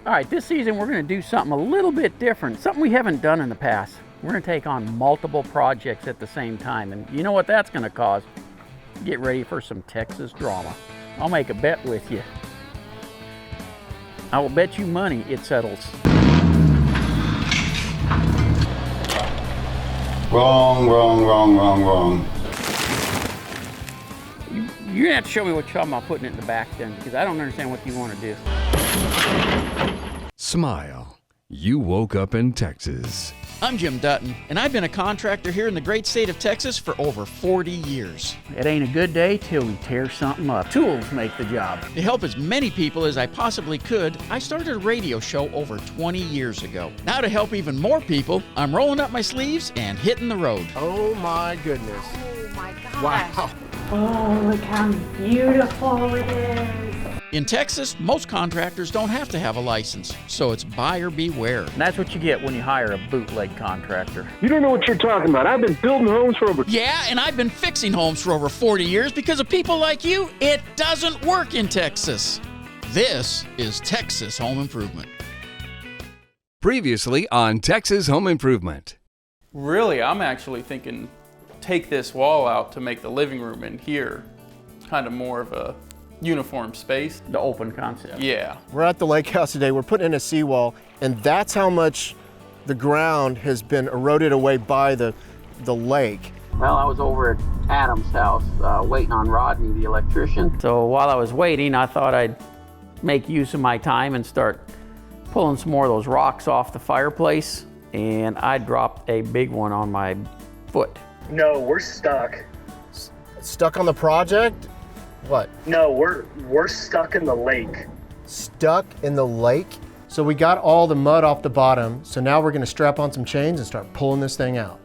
All right, this season we're gonna do something a little bit different, something we haven't done in the past. We're gonna take on multiple projects at the same time, and you know what that's gonna cause? Get ready for some Texas drama. I'll make a bet with you. I will bet you money it settles. Wrong, wrong, wrong, wrong, wrong. You're gonna have to show me what you're talking about putting it in the back then, because I don't understand what you want to do. Smile. You woke up in Texas. I'm Jim Dutton, and I've been a contractor here in the great state of Texas for over 40 years. It ain't a good day till we tear something up. Tools make the job. To help as many people as I possibly could, I started a radio show over 20 years ago. Now to help even more people, I'm rolling up my sleeves and hitting the road. Oh my goodness. Oh my gosh. Wow. Oh, look how beautiful it is. In Texas, most contractors don't have to have a license, so it's buyer beware. And that's what you get when you hire a bootleg contractor. You don't know what you're talking about. I've been building homes for over... Yeah, and I've been fixing homes for over 40 years because of people like you. It doesn't work in Texas. This is Texas Home Improvement. Previously on Texas Home Improvement. Really, I'm actually thinking take this wall out to make the living room in here kind of more of a uniform space. The open concept. Yeah. We're at the lake house today. We're putting in a seawall, and that's how much the ground has been eroded away by the lake. Well, I was over at Adam's house waiting on Rodney, the electrician. So while I was waiting, I thought I'd make use of my time and start pulling some more of those rocks off the fireplace, and I dropped a big one on my foot. No, we're stuck. Stuck on the project? What? No, we're stuck in the lake. Stuck in the lake? So we got all the mud off the bottom, so now we're gonna strap on some chains and start pulling this thing out.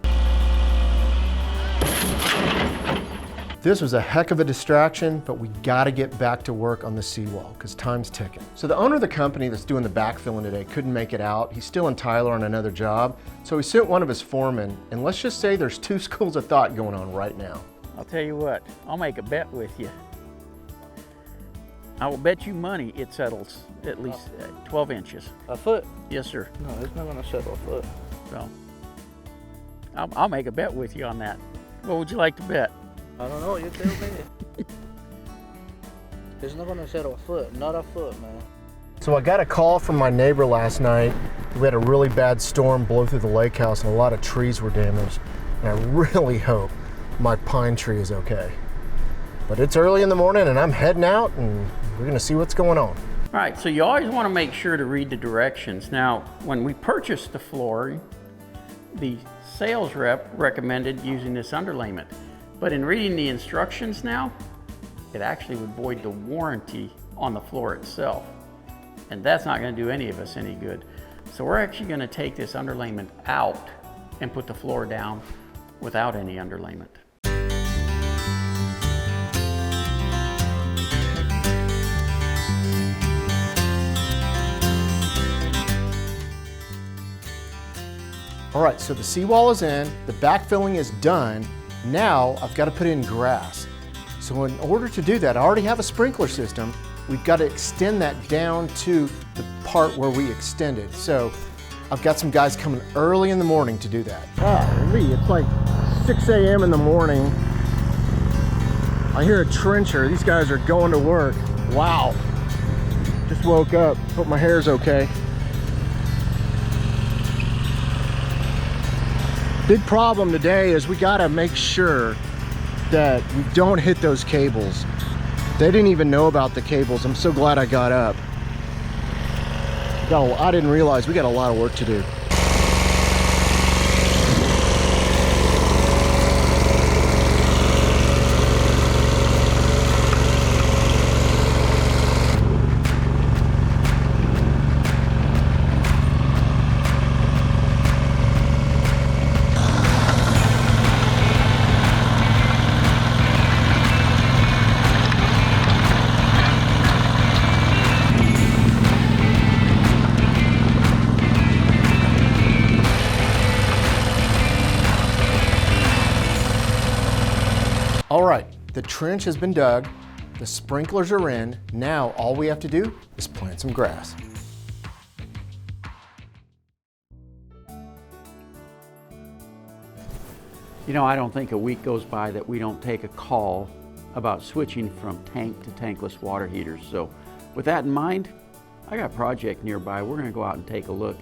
This was a heck of a distraction, but we gotta get back to work on the seawall because time's ticking. So the owner of the company that's doing the backfilling today couldn't make it out. He's still in Tyler on another job. So he sent one of his foremen, and let's just say there's two schools of thought going on right now. I'll tell you what, I'll make a bet with you. I will bet you money it settles at least 12 inches. A foot? Yes, sir. No, it's not gonna settle a foot. So I'll make a bet with you on that. What would you like to bet? I don't know, you tell me. It's not gonna settle a foot, not a foot, man. So I got a call from my neighbor last night. We had a really bad storm blow through the lake house and a lot of trees were damaged. And I really hope my pine tree is okay. But it's early in the morning and I'm heading out and we're gonna see what's going on. All right, so you always want to make sure to read the directions. Now, when we purchased the floor, the sales rep recommended using this underlayment. But in reading the instructions now, it actually would void the warranty on the floor itself. And that's not going to do any of us any good. So we're actually going to take this underlayment out and put the floor down without any underlayment. All right, so the seawall is in, the backfilling is done. Now I've got to put in grass. So in order to do that, I already have a sprinkler system. We've got to extend that down to the part where we extended. So I've got some guys coming early in the morning to do that. Oh, Lee, it's like 6 a.m. in the morning. I hear a trencher. These guys are going to work. Wow. Just woke up. Hope my hair's okay. Big problem today is we gotta make sure that we don't hit those cables. They didn't even know about the cables. I'm so glad I got up. I didn't realize we got a lot of work to do. All right, the trench has been dug, the sprinklers are in. Now all we have to do is plant some grass. You know, I don't think a week goes by that we don't take a call about switching from tank to tankless water heaters. So with that in mind, I got a project nearby. We're gonna go out and take a look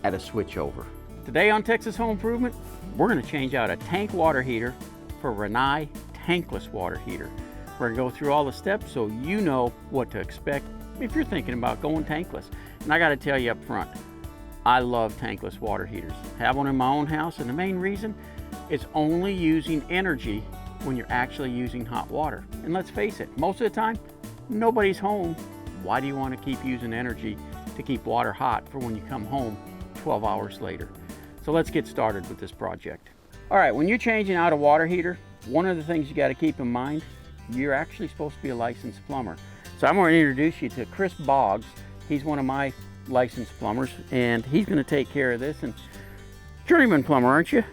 at a switchover. Today on Texas Home Improvement, we're gonna change out a tank water heater for a Rinnai tankless water heater. We're gonna go through all the steps so you know what to expect if you're thinking about going tankless. And I gotta tell you up front, I love tankless water heaters. Have one in my own house, and the main reason, it's only using energy when you're actually using hot water. And let's face it, most of the time, nobody's home. Why do you want to keep using energy to keep water hot for when you come home 12 hours later? So let's get started with this project. All right, when you're changing out a water heater, one of the things you got to keep in mind, you're actually supposed to be a licensed plumber. So I'm going to introduce you to Chris Boggs. He's one of my licensed plumbers, and he's going to take care of this. And journeyman plumber, aren't you?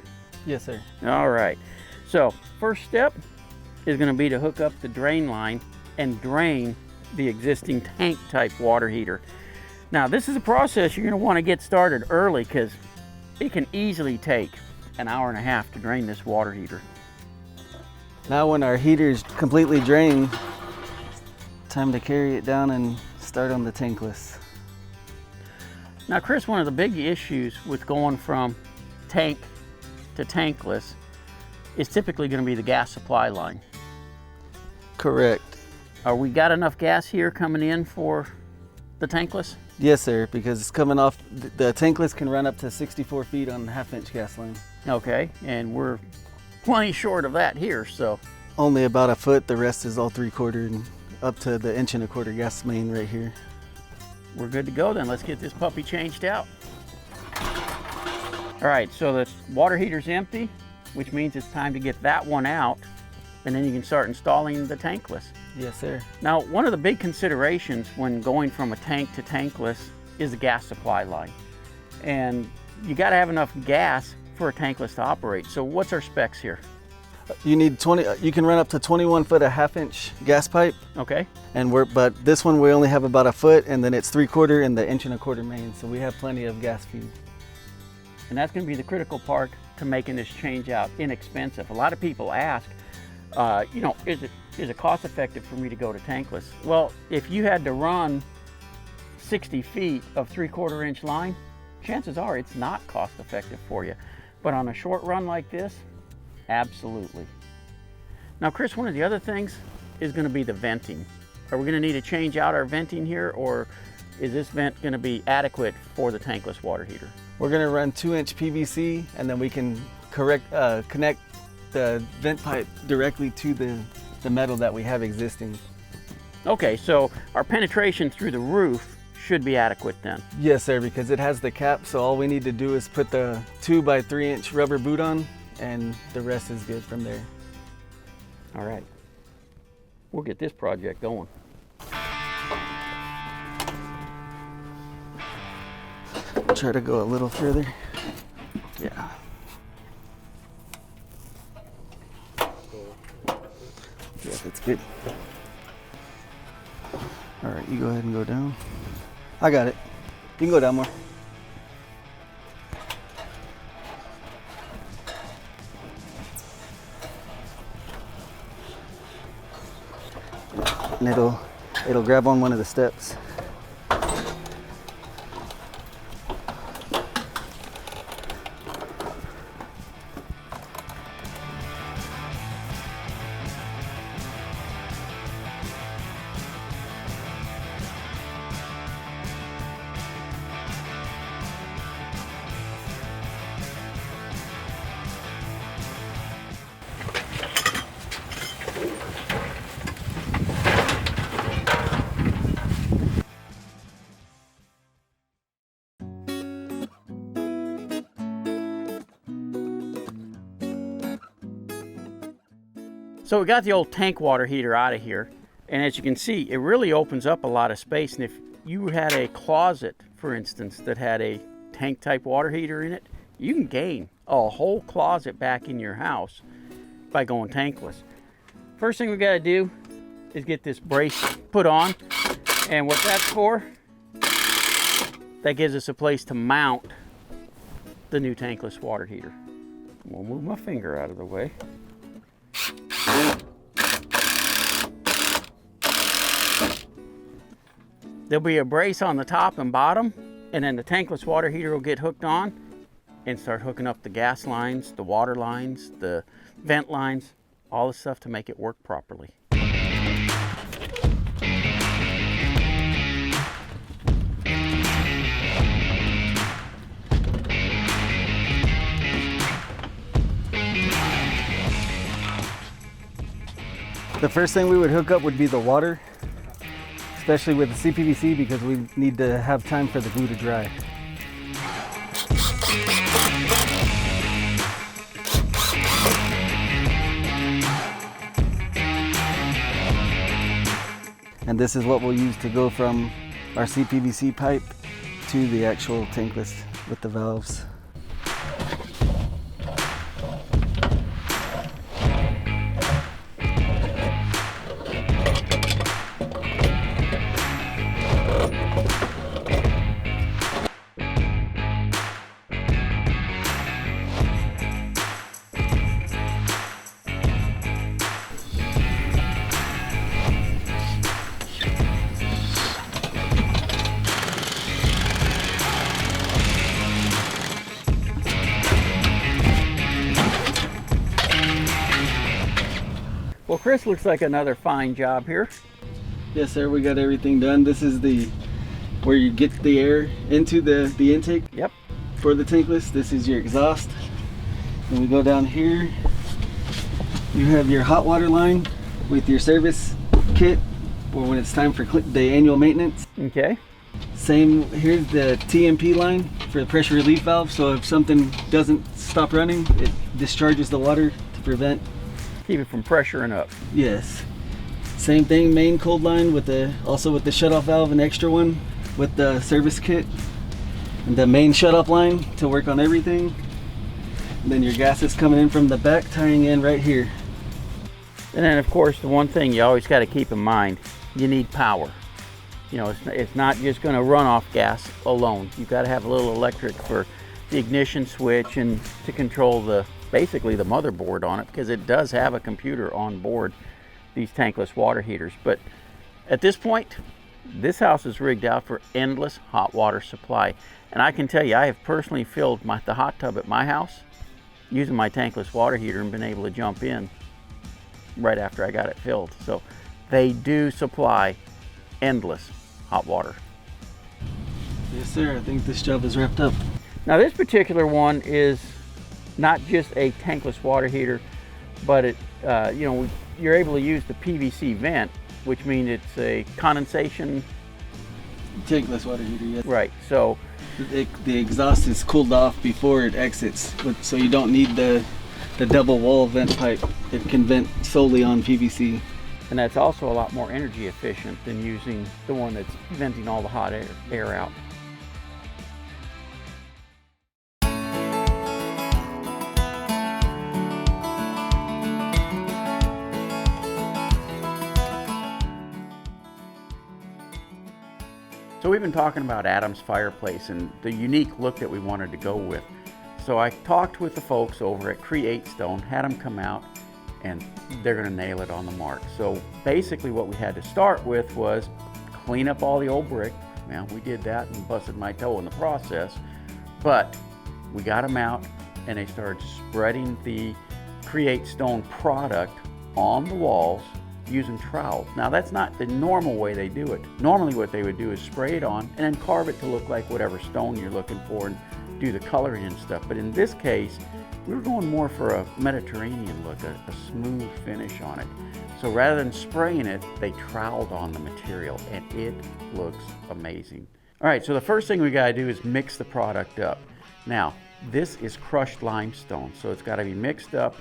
Yes, sir. All right. So first step is going to be to hook up the drain line and drain the existing tank type water heater. Now this is a process you're going to want to get started early because it can easily take an hour and a half to drain this water heater. Now when our heater's completely drained, time to carry it down and start on the tankless. Now Chris, one of the big issues with going from tank to tankless is typically going to be the gas supply line. Correct. Are we got enough gas here coming in for the tankless? Yes, sir, because it's coming off, the tankless can run up to 64 feet on a 1/2-inch gas line. Okay, and we're plenty short of that here, so. Only about a foot, the rest is all 3/4 and up to the 1.25-inch gas main right here. We're good to go then. Let's get this puppy changed out. All right, so the water heater's empty, which means it's time to get that one out, and then you can start installing the tankless. Yes, sir. Now, one of the big considerations when going from a tank to tankless is the gas supply line. And you gotta have enough gas for a tankless to operate. So what's our specs here? You need 20, you can run up to 21 foot a 1/2-inch gas pipe. Okay. And but this one we only have about a foot, and then it's 3/4 and the 1.25-inch main, so we have plenty of gas feed. And that's going to be the critical part to making this change out inexpensive. A lot of people ask, you know, is it cost effective for me to go to tankless? Well, if you had to run 60 feet of 3/4-inch line, chances are it's not cost effective for you. But on a short run like this, absolutely. Now, Chris, one of the other things is going to be the venting. Are we going to need to change out our venting here, or is this vent going to be adequate for the tankless water heater? We're going to run 2-inch PVC, and then we can connect the vent pipe directly to the metal that we have existing. Okay, so our penetration through the roof should be adequate then. Yes, sir, because it has the cap, so all we need to do is put the 2 by 3-inch rubber boot on, and the rest is good from there. All right, we'll get this project going. Try to go a little further. Yeah. Yeah, that's good. All right, you go ahead and go down. I got it. You can go down more. And it'll grab on one of the steps. So we got the old tank water heater out of here, and as you can see, it really opens up a lot of space. And if you had a closet, for instance, that had a tank type water heater in it, you can gain a whole closet back in your house by going tankless. First thing we got to do is get this brace put on, and what that's for, that gives us a place to mount the new tankless water heater. We'll move my finger out of the way. There'll be a brace on the top and bottom, and then the tankless water heater will get hooked on and start hooking up the gas lines, the water lines, the vent lines, all the stuff to make it work properly. The first thing we would hook up would be the water, especially with the CPVC, because we need to have time for the glue to dry. And this is what we'll use to go from our CPVC pipe to the actual tankless with the valves. Well, Chris, looks like another fine job here. Yes, sir, we got everything done. This is where you get the air into the intake. Yep. For the tankless. This is your exhaust. Then we go down here. You have your hot water line with your service kit for when it's time for the annual maintenance. Okay. Same, here's the TMP line for the pressure relief valve. So if something doesn't stop running, it discharges the water to prevent. Keep it from pressuring up. Yes. Same thing, main cold line with also with the shutoff valve, an extra one with the service kit. And the main shutoff line to work on everything. And then your gas is coming in from the back, tying in right here. And then of course, the one thing you always got to keep in mind, you need power. You know, it's not just going to run off gas alone. You've got to have a little electric for the ignition switch and to control basically the motherboard on it, because it does have a computer on board, these tankless water heaters. But at this point, this house is rigged out for endless hot water supply. And I can tell you, I have personally filled the hot tub at my house using my tankless water heater and been able to jump in right after I got it filled. So they do supply endless hot water. Yes, sir. I think this job is wrapped up. Now this particular one is not just a tankless water heater, but you're able to use the PVC vent, which means it's a condensation. Tankless water heater, yes. Right, so. The exhaust is cooled off before it exits, so you don't need the double wall vent pipe. It can vent solely on PVC. And that's also a lot more energy efficient than using the one that's venting all the hot air out. So we've been talking about Adam's fireplace and the unique look that we wanted to go with. So I talked with the folks over at Create Stone, had them come out, and they're gonna nail it on the mark. So basically what we had to start with was clean up all the old brick. Now we did that and busted my toe in the process, but we got them out and they started spreading the Create Stone product on the walls using trowels. Now that's not the normal way they do it. Normally what they would do is spray it on and then carve it to look like whatever stone you're looking for and do the coloring and stuff. But in this case, we were going more for a Mediterranean look, a smooth finish on it. So rather than spraying it, they troweled on the material and it looks amazing. All right, so the first thing we gotta do is mix the product up. Now, this is crushed limestone, so it's gotta be mixed up,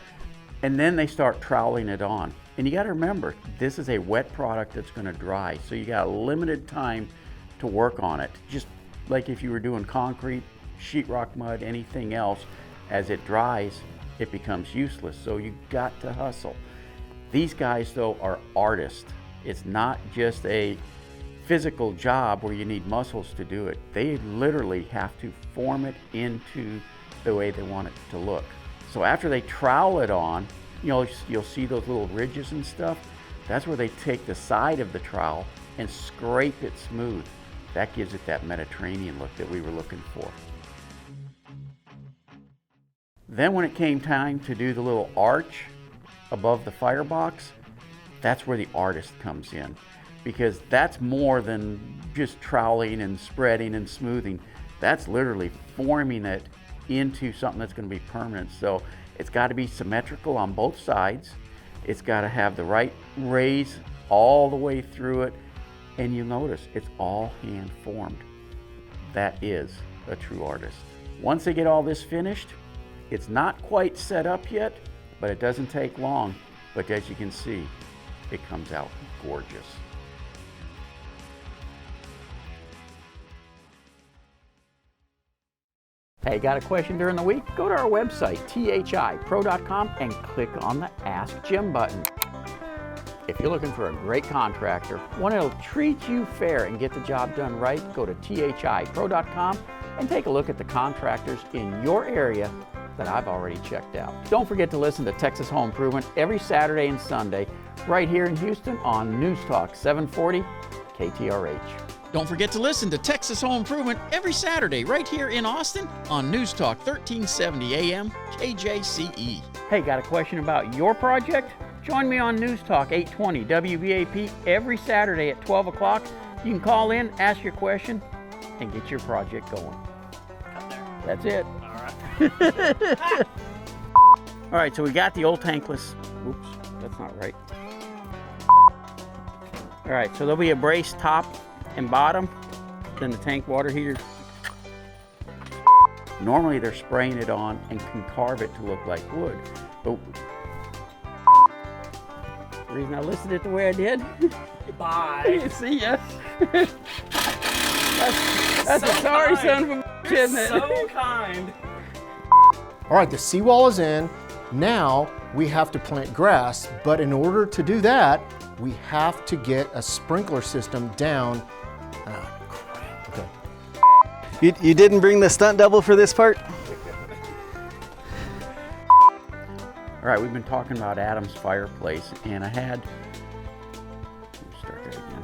and then they start troweling it on. And you gotta remember, this is a wet product that's gonna dry, so you got a limited time to work on it. Just like if you were doing concrete, sheetrock mud, anything else, as it dries, it becomes useless, so you got to hustle. These guys though are artists. It's not just a physical job where you need muscles to do it. They literally have to form it into the way they want it to look. So after they trowel it on, you'll see those little ridges and stuff. That's where they take the side of the trowel and scrape it smooth. That gives it that Mediterranean look that we were looking for. Then when it came time to do the little arch above the firebox, that's where the artist comes in, because that's more than just troweling and spreading and smoothing. That's literally forming it into something that's going to be permanent. So it's got to be symmetrical on both sides. It's got to have the right raise all the way through it. And you'll notice it's all hand formed. That is a true artist. Once they get all this finished, it's not quite set up yet, but it doesn't take long. But as you can see, it comes out gorgeous. Hey, got a question during the week? Go to our website, thipro.com, and click on the Ask Jim button. If you're looking for a great contractor, one that'll treat you fair and get the job done right, go to thipro.com and take a look at the contractors in your area that I've already checked out. Don't forget to listen to Texas Home Improvement every Saturday and Sunday right here in Houston on News Talk 740 KTRH. Don't forget to listen to Texas Home Improvement every Saturday right here in Austin on News Talk 1370 AM KJCE. Hey, got a question about your project? Join me on News Talk 820 WVAP every Saturday at 12 o'clock. You can call in, ask your question, and get your project going. That's it. All right, so we got the old tankless. Oops, that's not right. All right, so there'll be a brace top and bottom, then the tank water heater. Normally they're spraying it on and can carve it to look like wood. But the reason I listed it the way I did. Bye. See ya. That's so a sorry kind. Son of a bitch, isn't it? So kind. All right, the seawall is in. Now we have to plant grass, but in order to do that, we have to get a sprinkler system down. Oh, crap. Okay. You didn't bring the stunt double for this part? All right, we've been talking about Adam's fireplace, and I had, let me start that again.